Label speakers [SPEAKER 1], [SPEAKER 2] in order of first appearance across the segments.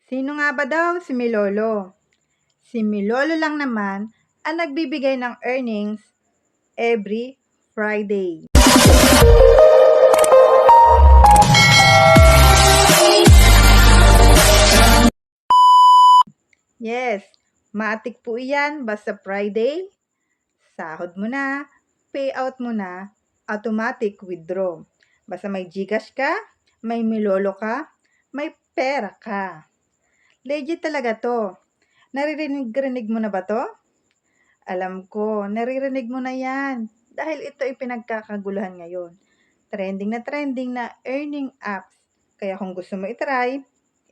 [SPEAKER 1] Sino nga ba daw si Milolo? Si Milolo lang naman ang nagbibigay ng earnings every Friday. Yes, matik po iyan basta Friday, sahod mo na, payout mo na, automatic withdraw. Basta may GCash ka, may Milolo ka, may pera ka. Legit talaga to. Naririnig mo na ba to? Alam ko, naririnig mo na yan dahil ito ay pinagkakaguluhan ngayon. Trending na earning apps. Kaya kung gusto mo itry,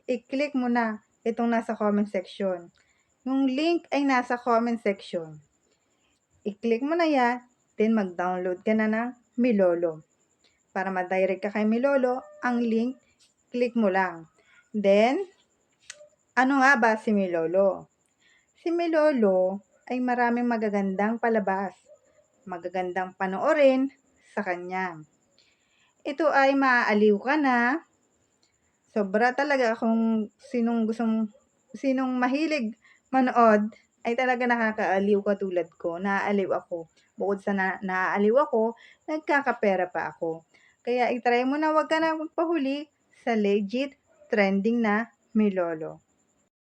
[SPEAKER 1] i-click mo na itong nasa comment section. Yung link ay nasa comment section. I-click mo na yan, then mag-download ka na ng Milolo. Para ma-direct ka kay Milolo, ang link, click mo lang. Then, ano nga ba si Milolo? Si Milolo ay maraming magagandang palabas, magagandang panoorin sa kanya. Ito ay maaaliw ka na. Sobra talaga kung sinong mahilig manood ay talaga nakakaaliw katulad ko. Naaaliw ako. Bukod sa naaaliw ako, nagkakapera pa ako. Kaya itry mo na, wag ka na magpahuli sa legit trending na Milolo.